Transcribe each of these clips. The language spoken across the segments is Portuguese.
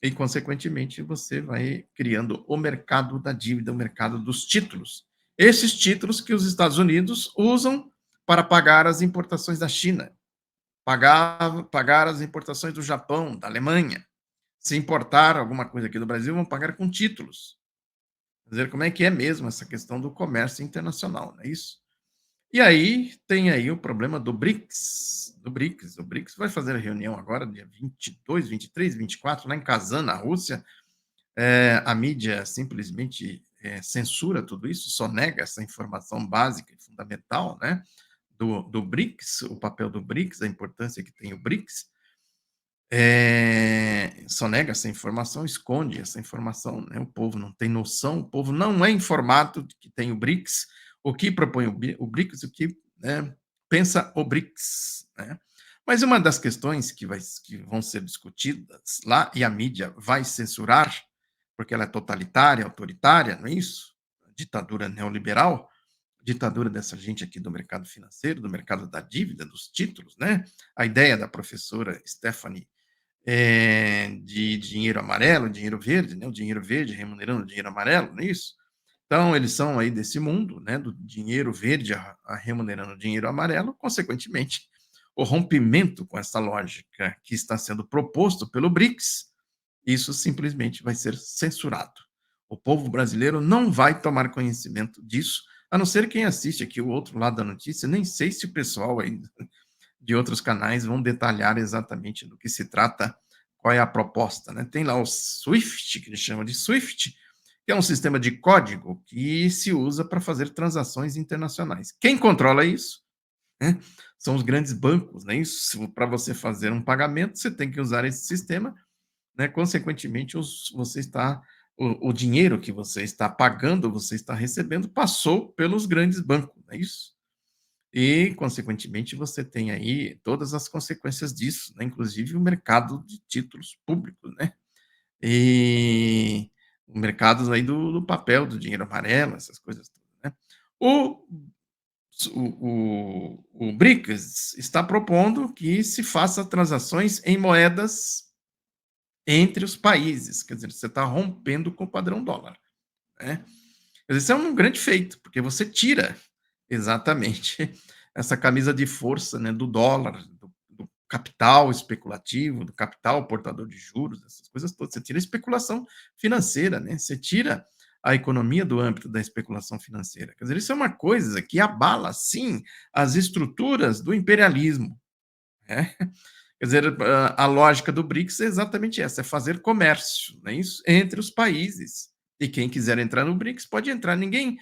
E, consequentemente, você vai criando o mercado da dívida, o mercado dos títulos. Esses títulos que os Estados Unidos usam para pagar as importações da China, pagar as importações do Japão, da Alemanha. Se importar alguma coisa aqui do Brasil, vão pagar com títulos. Quer dizer, como é que é mesmo essa questão do comércio internacional, não é isso? E aí tem aí o problema do BRICS, do BRICS. O BRICS vai fazer a reunião agora, dia 22, 23, 24, lá em Kazan, na Rússia. A mídia simplesmente censura tudo isso, só nega essa informação básica e fundamental, né? Do BRICS, o papel do BRICS, a importância que tem o BRICS. Só nega essa informação, esconde essa informação, né? O povo não tem noção, o povo não é informado de que tem o BRICS, o que propõe o BRICS, o que, né, pensa o BRICS, né? Mas uma das questões que vão ser discutidas lá, e a mídia vai censurar, porque ela é totalitária, autoritária, não é isso? Ditadura neoliberal, ditadura dessa gente aqui do mercado financeiro, do mercado da dívida, dos títulos, né? A ideia da professora Stephanie de dinheiro amarelo, dinheiro verde, né? O dinheiro verde remunerando o dinheiro amarelo, não é isso? Então, eles são aí desse mundo, né? Do dinheiro verde remunerando o dinheiro amarelo, consequentemente, o rompimento com essa lógica que está sendo proposto pelo BRICS, isso simplesmente vai ser censurado. O povo brasileiro não vai tomar conhecimento disso, a não ser quem assiste aqui o outro lado da notícia. Nem sei se o pessoal aí de outros canais vão detalhar exatamente do que se trata, qual é a proposta, né? Tem lá o SWIFT, que eles chamam de SWIFT, que é um sistema de código que se usa para fazer transações internacionais. Quem controla isso, né, são os grandes bancos, né? Isso, para você fazer um pagamento, você tem que usar esse sistema, né? Consequentemente, o dinheiro que você está pagando, você está recebendo, passou pelos grandes bancos, não é isso? E, consequentemente, você tem aí todas as consequências disso, né? Inclusive o mercado de títulos públicos, né? E o mercado aí do papel, do dinheiro amarelo, essas coisas todas, né? O, o BRICS está propondo que se faça transações em moedas entre os países, quer dizer, você está rompendo com o padrão dólar, né? Isso é um grande feito, porque você tira exatamente essa camisa de força, né, do dólar, do capital especulativo, do capital portador de juros, essas coisas todas. Você tira a especulação financeira, né? Você tira a economia do âmbito da especulação financeira. Quer dizer, isso é uma coisa que abala, sim, as estruturas do imperialismo, né? Quer dizer, a lógica do BRICS é exatamente essa, é fazer comércio, não é isso? Entre os países. E quem quiser entrar no BRICS pode entrar. Ninguém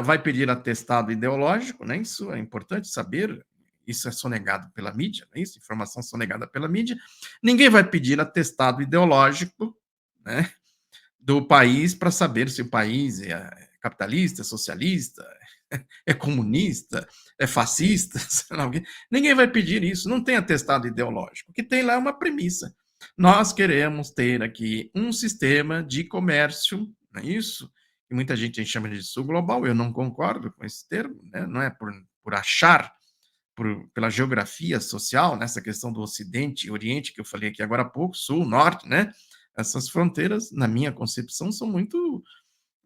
vai pedir atestado ideológico, né? Isso é importante saber. Isso é sonegado pela mídia, não é isso? Informação sonegada pela mídia. Ninguém vai pedir atestado ideológico, né, do país para saber se o país é capitalista, é socialista, é comunista, é fascista, sei lá, ninguém vai pedir isso, não tem atestado ideológico. O que tem lá é uma premissa. Nós queremos ter aqui um sistema de comércio, não é isso? E muita gente chama de sul global, eu não concordo com esse termo, né? Não é por achar, pela geografia social, nessa questão do Ocidente e Oriente, que eu falei aqui agora há pouco, Sul, Norte, né? Essas fronteiras, na minha concepção, são muito,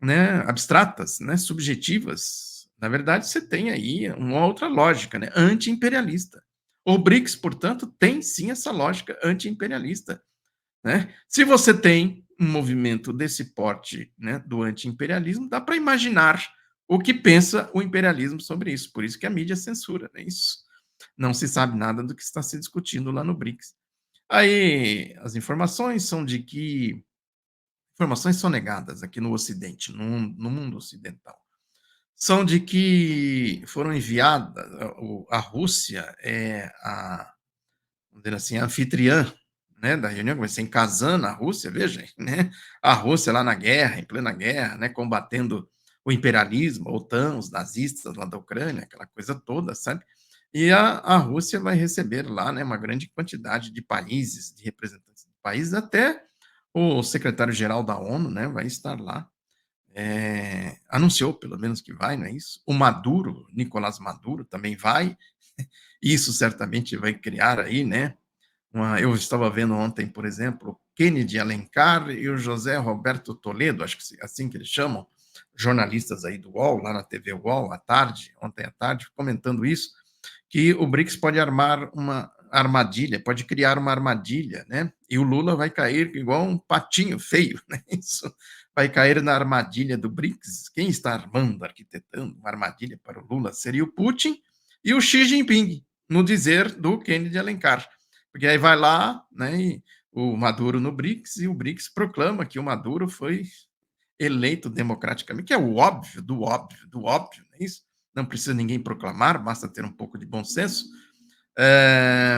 né, abstratas, né, subjetivas. Na verdade, você tem aí uma outra lógica, né, anti-imperialista. O BRICS, portanto, tem sim essa lógica anti-imperialista, né? Se você tem um movimento desse porte, né, do anti-imperialismo, dá para imaginar o que pensa o imperialismo sobre isso. Por isso que a mídia censura, né? Isso. Não se sabe nada do que está se discutindo lá no BRICS. Aí as informações são de que informações são negadas aqui no Ocidente, no mundo ocidental, são de que foram enviadas, a Rússia é vamos dizer assim, a anfitriã, né, da reunião, que vai ser em Kazan, na Rússia, veja, né, a Rússia lá na guerra, em plena guerra, né, combatendo o imperialismo, a OTAN, os nazistas lá da Ucrânia, aquela coisa toda, sabe? E a Rússia vai receber lá, né, uma grande quantidade de países, de representantes de países, até o secretário-geral da ONU, né, vai estar lá. Anunciou, pelo menos, que vai, não é isso? O Maduro, Nicolás Maduro, também vai. Isso certamente vai criar aí, né? Eu estava vendo ontem, por exemplo, Kennedy Alencar e o José Roberto Toledo, acho que assim que eles chamam, jornalistas aí do UOL, lá na TV UOL, à tarde, ontem à tarde, comentando isso, que o BRICS pode armar uma armadilha, pode criar uma armadilha, né? E o Lula vai cair igual um patinho feio, né? Isso vai cair na armadilha do BRICS. Quem está armando, arquitetando uma armadilha para o Lula seria o Putin e o Xi Jinping, no dizer do Kennedy Alencar. Porque aí vai lá, né, e o Maduro no BRICS, e o BRICS proclama que o Maduro foi eleito democraticamente, que é o óbvio do óbvio do óbvio, não é isso? Não precisa ninguém proclamar, basta ter um pouco de bom senso.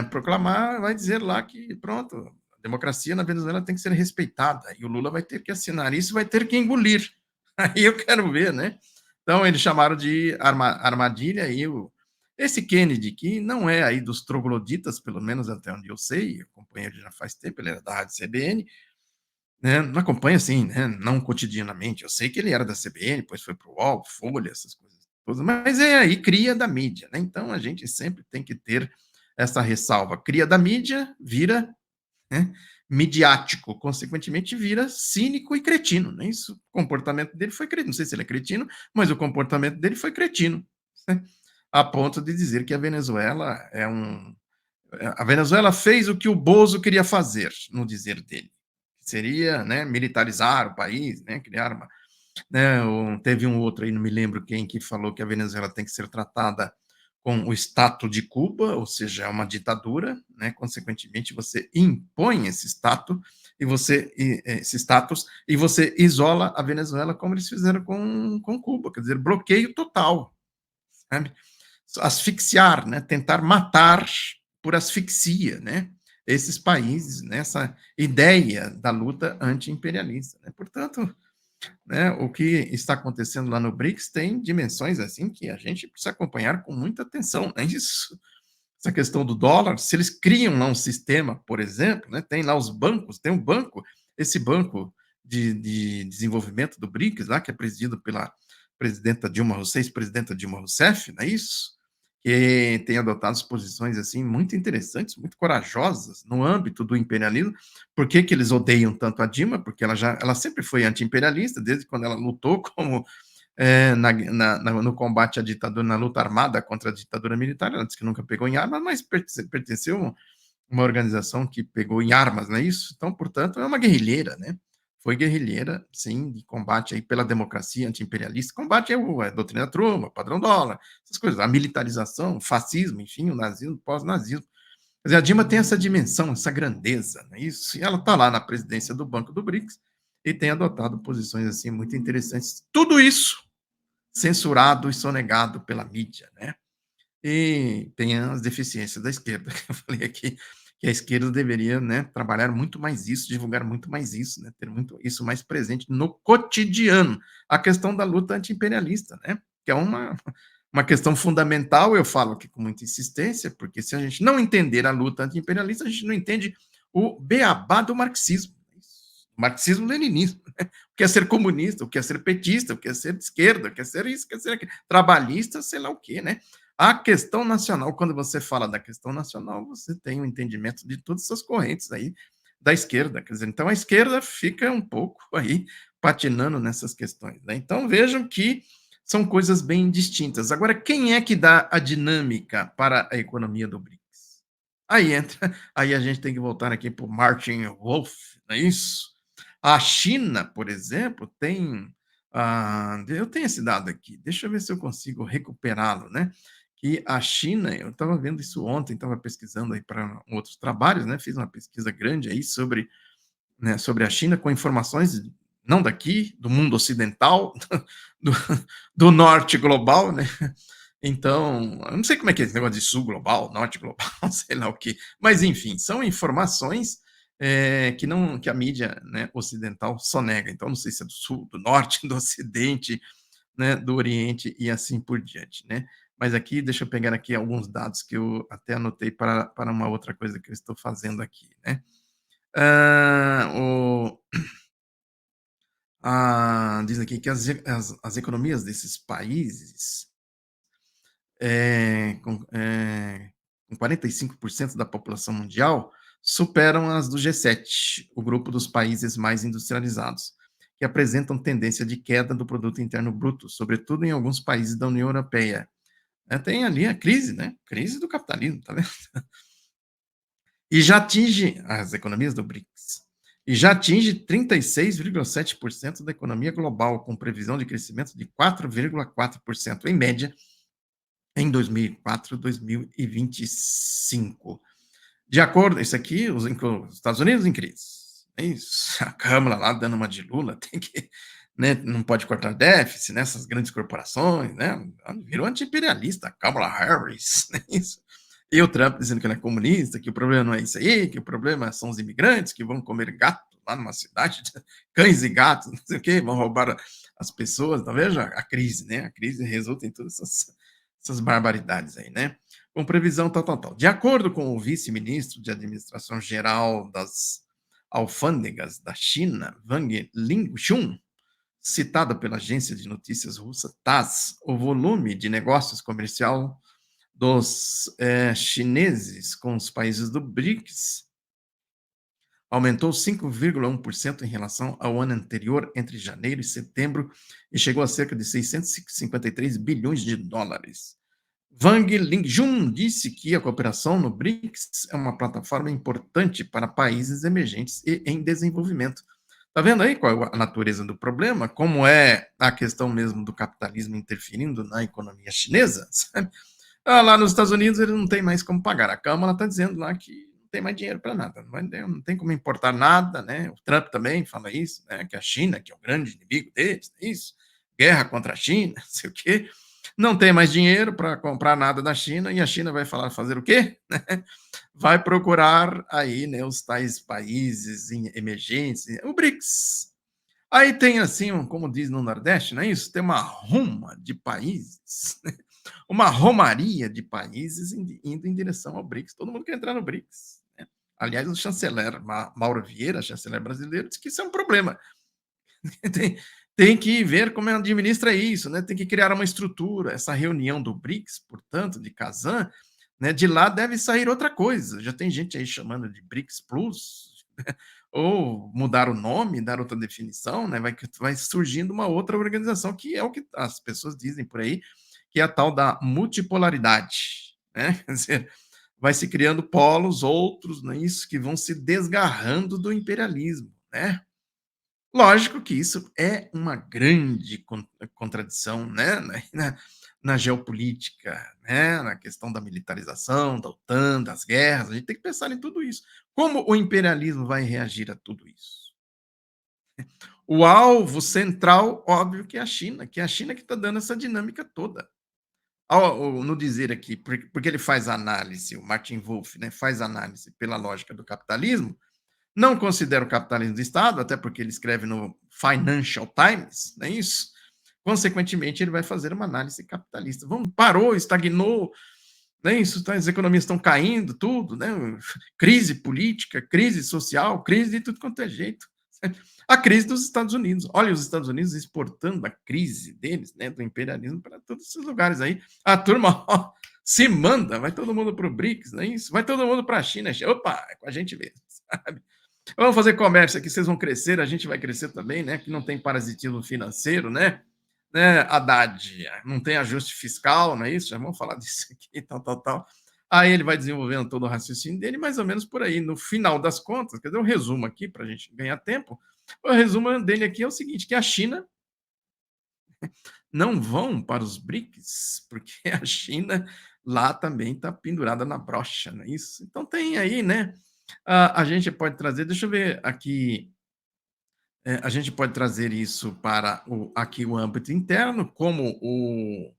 Proclamar vai dizer lá que, pronto, a democracia na Venezuela tem que ser respeitada, e o Lula vai ter que assinar isso, vai ter que engolir. Aí eu quero ver, né? Então, eles chamaram de armadilha, e esse Kennedy, que não é aí dos trogloditas, pelo menos até onde eu sei, acompanho ele já faz tempo, ele era da Rádio CBN, né, não acompanho assim, né, não cotidianamente. Eu sei que ele era da CBN, depois foi para o UOL, Folha, essas coisas todas, mas é aí cria da mídia, né? Então a gente sempre tem que ter essa ressalva. Cria da mídia vira, né, midiático, consequentemente vira cínico e cretino, né? Isso, o comportamento dele foi cretino. Não sei se ele é cretino, mas o comportamento dele foi cretino, né? A ponto de dizer que a Venezuela é um. A Venezuela fez o que o Bozo queria fazer, no dizer dele. Seria, né, militarizar o país, né, criar uma, né, teve um outro aí, não me lembro quem, que falou que a Venezuela tem que ser tratada com o status de Cuba, ou seja, é uma ditadura, né, consequentemente você impõe esse status esse status e você isola a Venezuela como eles fizeram com Cuba, quer dizer, bloqueio total, sabe? Asfixiar, né, tentar matar por asfixia, né, esses países nessa ideia da luta anti-imperialista, né? Portanto, né, o que está acontecendo lá no BRICS tem dimensões assim que a gente precisa acompanhar com muita atenção, né? Isso, essa questão do dólar, se eles criam lá um sistema, por exemplo, né, tem lá os bancos, tem um banco, esse banco de desenvolvimento do BRICS lá, que é presidido pela presidenta Dilma Rousseff, ex-presidenta Dilma Rousseff, não é isso? Que tem adotado posições assim muito interessantes, muito corajosas no âmbito do imperialismo. Por que, que eles odeiam tanto a Dilma? Porque ela sempre foi anti-imperialista, desde quando ela lutou como no combate à ditadura, na luta armada contra a ditadura militar. Ela disse que nunca pegou em armas, mas pertenceu a uma organização que pegou em armas, não é isso? Então, portanto, é uma guerrilheira, né? Foi guerrilheira, sim, de combate aí pela democracia anti-imperialista, combate a doutrina Truman, o padrão dólar, essas coisas, a militarização, o fascismo, enfim, o nazismo, o pós-nazismo. Quer dizer, a Dilma tem essa dimensão, essa grandeza, não é isso? E ela está lá na presidência do Banco do BRICS e tem adotado posições assim muito interessantes. Tudo isso censurado e sonegado pela mídia, né? E tem as deficiências da esquerda, que eu falei aqui, que a esquerda deveria, né, trabalhar muito mais isso, divulgar muito mais isso, né, ter muito isso mais presente no cotidiano. A questão da luta anti-imperialista, né, que é uma questão fundamental, eu falo aqui com muita insistência, porque se a gente não entender a luta anti-imperialista, a gente não entende o beabá do marxismo. Marxismo-leninismo, né? O que é ser comunista, o que é ser petista, o que é ser de esquerda, o que é ser isso, o que é ser aquilo, trabalhista, sei lá o quê, né? A questão nacional, quando você fala da questão nacional, você tem um entendimento de todas essas correntes aí da esquerda, quer dizer, então a esquerda fica um pouco aí patinando nessas questões, né? Então vejam que são coisas bem distintas. Agora, quem é que dá a dinâmica para a economia do BRICS? Aí entra, aí a gente tem que voltar aqui para o Martin Wolf, não é isso? A China, por exemplo, tem. Eu tenho esse dado aqui, deixa eu ver se eu consigo recuperá-lo, né? Que a China, eu estava vendo isso ontem, estava pesquisando aí para outros trabalhos, né? Fiz uma pesquisa grande aí sobre, né, sobre a China, com informações não daqui, do mundo ocidental, do, do norte global, né? Então, eu não sei como é que é esse negócio de sul global, norte global, sei lá o quê. Mas, enfim, são informações que não que a mídia, né, ocidental só nega. Então, não sei se é do sul, do norte, do ocidente, né, do oriente e assim por diante, né? Mas aqui, deixa eu pegar aqui alguns dados que eu até anotei para uma outra coisa que eu estou fazendo aqui, né? Ah, diz aqui que as economias desses países com 45% da população mundial, superam as do G7, o grupo dos países mais industrializados, que apresentam tendência de queda do produto interno bruto, sobretudo em alguns países da União Europeia. Tem ali a crise, né? Crise do capitalismo, tá vendo? E já atinge as economias do BRICS. E já atinge 36,7% da economia global, com previsão de crescimento de 4,4% em média em 2004 2025. De acordo, isso aqui, os Estados Unidos em crise. É isso. A Câmara lá dando uma de Lula, tem que, né, não pode cortar déficit nessas grandes corporações, né? Virou anti-imperialista, a Kamala Harris, né? Isso. E o Trump dizendo que ele é comunista, que o problema não é isso aí, que o problema são os imigrantes que vão comer gato lá numa cidade, cães e gatos, não sei o quê, vão roubar as pessoas. Então, veja a crise, né? A crise resulta em todas essas barbaridades aí, né? Com previsão tal, tal, tal. De acordo com o vice-ministro de Administração Geral das Alfândegas da China, Wang Lingchun, citada pela agência de notícias russa TASS, o volume de negócios comercial dos chineses com os países do BRICS aumentou 5,1% em relação ao ano anterior, entre janeiro e setembro, e chegou a cerca de 653 bilhões de dólares. Wang Lingjun disse que a cooperação no BRICS é uma plataforma importante para países emergentes e em desenvolvimento. Está vendo aí qual é a natureza do problema? Como é a questão mesmo do capitalismo interferindo na economia chinesa? Sabe? Lá nos Estados Unidos ele não tem mais como pagar. A Câmara está dizendo lá que não tem mais dinheiro para nada, não tem como importar nada, né? O Trump também fala isso, né? Que a China, que é o grande inimigo deles, isso, guerra contra a China, não sei o quê. Não tem mais dinheiro para comprar nada da China e a China vai fazer o quê? Vai procurar aí, né, os tais países emergentes, o BRICS. Aí tem assim, como diz no Nordeste, não é isso? Tem uma ruma de países, uma romaria de países indo em direção ao BRICS. Todo mundo quer entrar no BRICS. Né? Aliás, o chanceler Mauro Vieira, chanceler brasileiro, disse que isso é um problema. tem, tem que ver como administra isso, né? Tem que criar uma estrutura. Essa reunião do BRICS, portanto, de Kazan, né, de lá deve sair outra coisa. Já tem gente aí chamando de BRICS Plus, ou mudar o nome, dar outra definição, né? Vai surgindo uma outra organização, que é o que as pessoas dizem por aí, que é a tal da multipolaridade, né? Quer dizer, vai se criando polos outros, né, isso, que vão se desgarrando do imperialismo, né? Lógico que isso é uma grande contradição, né, na geopolítica, né, na questão da militarização, da OTAN, das guerras, a gente tem que pensar em tudo isso. Como o imperialismo vai reagir a tudo isso? O alvo central, óbvio, que é a China, que é a China que está dando essa dinâmica toda. No dizer aqui, porque ele faz análise, o Martin Wolff, né, faz análise pela lógica do capitalismo, não considera o capitalismo de Estado, até porque ele escreve no Financial Times, não é isso? Consequentemente, ele vai fazer uma análise capitalista. Parou, estagnou, não é isso? As economias estão caindo, tudo, né? Crise política, crise social, crise de tudo quanto é jeito. A crise dos Estados Unidos. Olha, os Estados Unidos exportando a crise deles, né, do imperialismo, para todos esses lugares aí. A turma ó, se manda, vai todo mundo para o BRICS, não é isso? Vai todo mundo para a China. Opa, é com a gente mesmo, sabe? Vamos fazer comércio aqui, vocês vão crescer, a gente vai crescer também, né? Que não tem parasitismo financeiro, né, Haddad? Não tem ajuste fiscal, não é isso? Já vamos falar disso aqui, tal, tal, tal. Aí ele vai desenvolvendo todo o raciocínio dele, mais ou menos por aí. No final das contas, quer dizer, um resumo aqui para a gente ganhar tempo. O resumo dele aqui é o seguinte: que a China não vão para os BRICS, porque a China lá também está pendurada na brocha, não é isso? Então tem aí, né? A gente pode trazer, deixa eu ver aqui, a gente pode trazer isso para aqui o âmbito interno, como o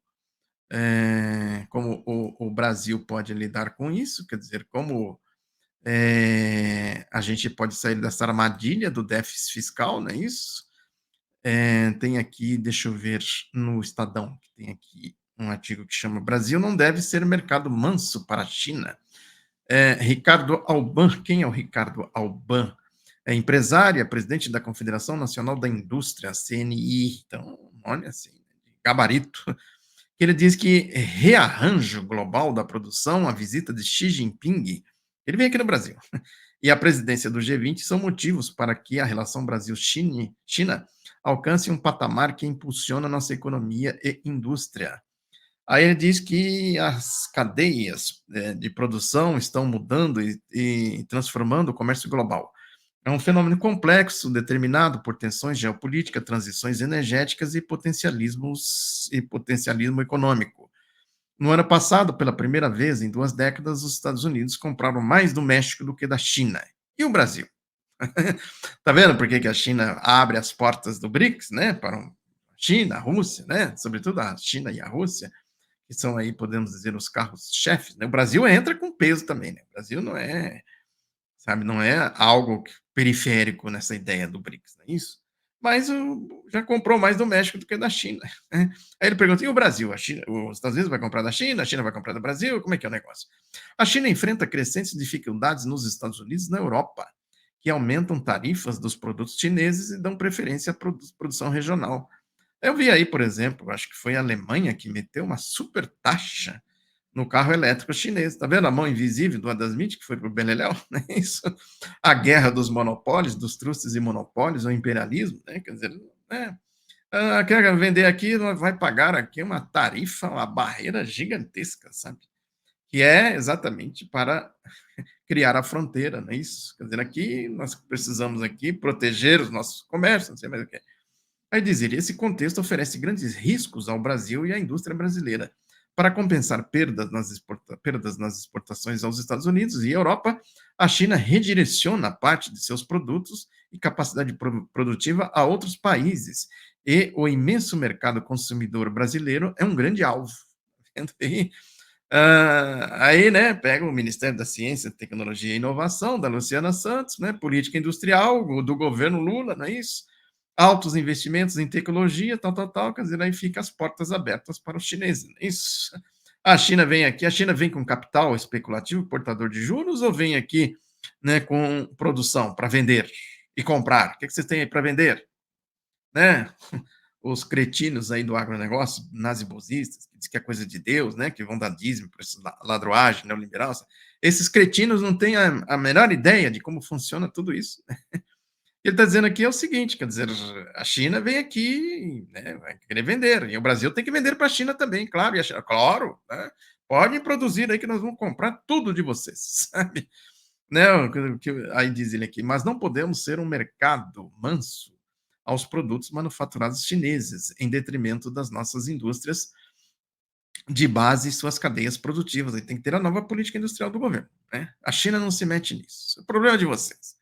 Brasil pode lidar com isso, quer dizer, como a gente pode sair dessa armadilha do déficit fiscal, não é isso? Tem aqui, deixa eu ver, no Estadão, que tem aqui um artigo que chama Brasil não deve ser mercado manso para a China. Ricardo Alban, quem é o Ricardo Alban? É empresária, presidente da Confederação Nacional da Indústria, CNI. Então, olha assim, gabarito. Ele diz que rearranjo global da produção, a visita de Xi Jinping, ele vem aqui no Brasil, e a presidência do G20 são motivos para que a relação Brasil-China alcance um patamar que impulsiona nossa economia e indústria. Aí ele diz que as cadeias de produção estão mudando e transformando o comércio global. É um fenômeno complexo, determinado por tensões geopolíticas, transições energéticas e potencialismo econômico. No ano passado, pela primeira vez em 2 décadas, os Estados Unidos compraram mais do México do que da China. E o Brasil? Tá vendo por que a China abre as portas do BRICS, né? Para China, a Rússia, né? Sobretudo a China e a Rússia, que são aí, podemos dizer, os carros-chefes, né? O Brasil entra com peso também, né? O Brasil não é, sabe, não é algo periférico nessa ideia do BRICS, não é isso? Mas já comprou mais do México do que da China, né? Aí ele pergunta: e o Brasil? A China, os Estados Unidos vai comprar da China, a China vai comprar do Brasil? Como é que é o negócio? A China enfrenta crescentes dificuldades nos Estados Unidos e na Europa, que aumentam tarifas dos produtos chineses e dão preferência à produção regional. Eu vi aí, por exemplo, acho que foi a Alemanha que meteu uma super taxa no carro elétrico chinês. Tá vendo a mão invisível do Adam Smith que foi pro beleléu? Não é isso? A guerra dos monopólios, dos trustes e monopólios, o imperialismo, né? Quer dizer, né? Quer vender aqui, vai pagar aqui uma tarifa, uma barreira gigantesca, sabe? Que é exatamente para criar a fronteira, não é isso? Quer dizer, aqui nós precisamos aqui proteger os nossos comércios, não sei mais o que. Aí dizer, esse contexto oferece grandes riscos ao Brasil e à indústria brasileira. Para compensar perdas nas exportações aos Estados Unidos e Europa, a China redireciona parte de seus produtos e capacidade produtiva a outros países. E o imenso mercado consumidor brasileiro é um grande alvo. Aí, né, pega o Ministério da Ciência, Tecnologia e Inovação, da Luciana Santos, né, política industrial do governo Lula, não é isso? Altos investimentos em tecnologia, tal, tal, tal, quer dizer, aí fica as portas abertas para os chineses, não é isso? A China vem aqui, a China vem com capital especulativo, portador de juros, ou vem aqui, né, com produção para vender e comprar? O que vocês têm aí para vender? Né? Os cretinos aí do agronegócio, nazibosistas, que diz que é coisa de Deus, né, que vão dar dízimo para essa ladroagem neoliberal. Esses cretinos não têm a menor ideia de como funciona tudo isso. Ele está dizendo aqui é o seguinte, quer dizer, a China vem aqui, né, vai querer vender, e o Brasil tem que vender para a China também, claro, e a China, claro, né, podem produzir aí que nós vamos comprar tudo de vocês, sabe? Né, aí diz ele aqui, mas não podemos ser um mercado manso aos produtos manufaturados chineses, em detrimento das nossas indústrias de base e suas cadeias produtivas. Aí tem que ter a nova política industrial do governo, né? A China não se mete nisso. O problema é de vocês.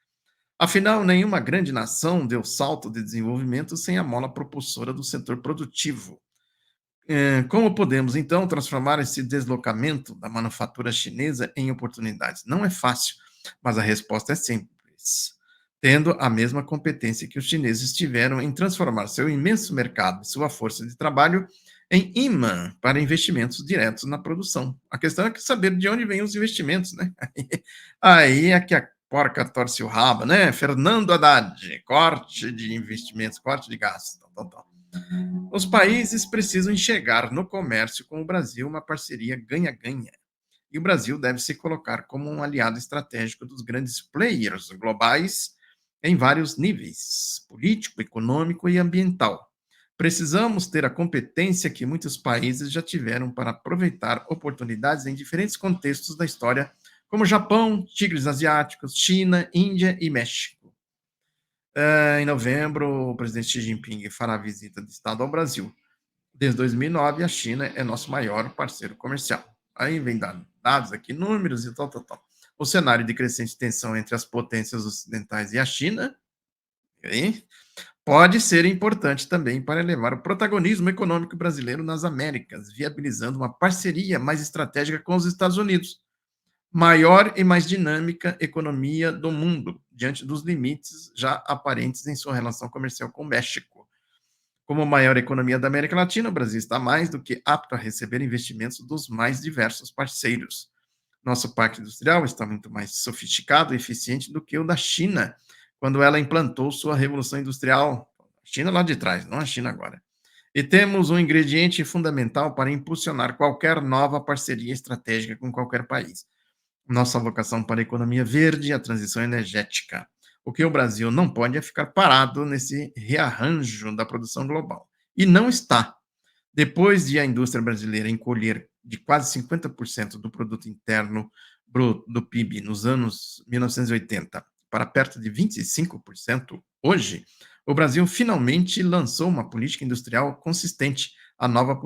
Afinal, nenhuma grande nação deu salto de desenvolvimento sem a mola propulsora do setor produtivo. Como podemos, então, transformar esse deslocamento da manufatura chinesa em oportunidades? Não é fácil, mas a resposta é simples. Tendo a mesma competência que os chineses tiveram em transformar seu imenso mercado e sua força de trabalho em imã para investimentos diretos na produção. A questão é que saber de onde vêm os investimentos, né? Aí é que a porca torce o rabo, né? Fernando Haddad, corte de investimentos, corte de gastos, tal, tal, tal. Os países precisam enxergar no comércio com o Brasil uma parceria ganha-ganha. E o Brasil deve se colocar como um aliado estratégico dos grandes players globais em vários níveis, político, econômico e ambiental. Precisamos ter a competência que muitos países já tiveram para aproveitar oportunidades em diferentes contextos da história, como Japão, tigres asiáticos, China, Índia e México. Em novembro, o presidente Xi Jinping fará visita de Estado ao Brasil. Desde 2009, a China é nosso maior parceiro comercial. Aí vem dados aqui, números e tal, tal, tal. O cenário de crescente tensão entre as potências ocidentais e a China, hein, pode ser importante também para elevar o protagonismo econômico brasileiro nas Américas, viabilizando uma parceria mais estratégica com os Estados Unidos, maior e mais dinâmica economia do mundo, diante dos limites já aparentes em sua relação comercial com o México. Como maior economia da América Latina, o Brasil está mais do que apto a receber investimentos dos mais diversos parceiros. Nosso parque industrial está muito mais sofisticado e eficiente do que o da China, quando ela implantou sua revolução industrial. A China lá de trás, não a China agora. E temos um ingrediente fundamental para impulsionar qualquer nova parceria estratégica com qualquer país. nossa vocação para a economia verde e a transição energética. O que o Brasil não pode é ficar parado nesse rearranjo da produção global. E não está. Depois de a indústria brasileira encolher de quase 50% do produto interno bruto do PIB nos anos 1980 para perto de 25% hoje, o Brasil finalmente lançou uma política industrial consistente, a nova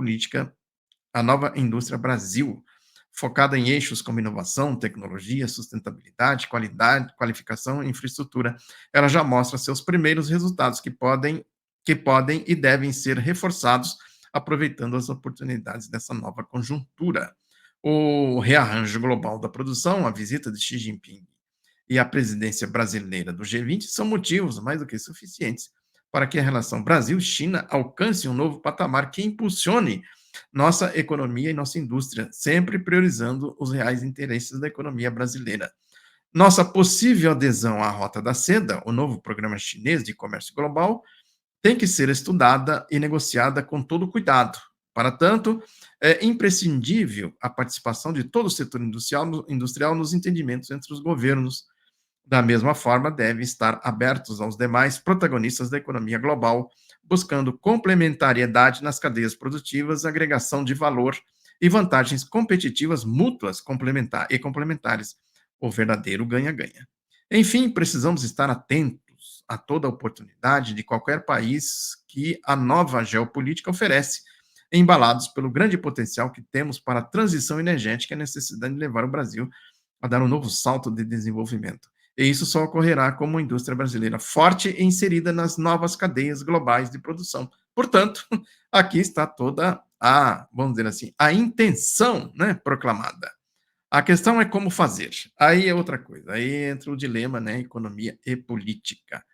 indústria Brasil, focada em eixos como inovação, tecnologia, sustentabilidade, qualidade, qualificação e infraestrutura. Ela já mostra seus primeiros resultados que podem e devem ser reforçados aproveitando as oportunidades dessa nova conjuntura. O rearranjo global da produção, a visita de Xi Jinping e a presidência brasileira do G20 são motivos mais do que suficientes para que a relação Brasil-China alcance um novo patamar que impulsione nossa economia e nossa indústria, sempre priorizando os reais interesses da economia brasileira. Nossa possível adesão à Rota da Seda, o novo programa chinês de comércio global, tem que ser estudada e negociada com todo cuidado. Para tanto, é imprescindível a participação de todo o setor industrial nos entendimentos entre os governos. Da mesma forma, devem estar abertos aos demais protagonistas da economia global, buscando complementariedade nas cadeias produtivas, agregação de valor e vantagens competitivas mútuas complementares, o verdadeiro ganha-ganha. Enfim, precisamos estar atentos a toda oportunidade de qualquer país que a nova geopolítica oferece, embalados pelo grande potencial que temos para a transição energética e a necessidade de levar o Brasil a dar um novo salto de desenvolvimento. E isso só ocorrerá com uma indústria brasileira forte e inserida nas novas cadeias globais de produção. Portanto, aqui está toda a, vamos dizer assim, a intenção, né, proclamada. A questão é como fazer. Aí é outra coisa. Aí entra o dilema, né, economia e política.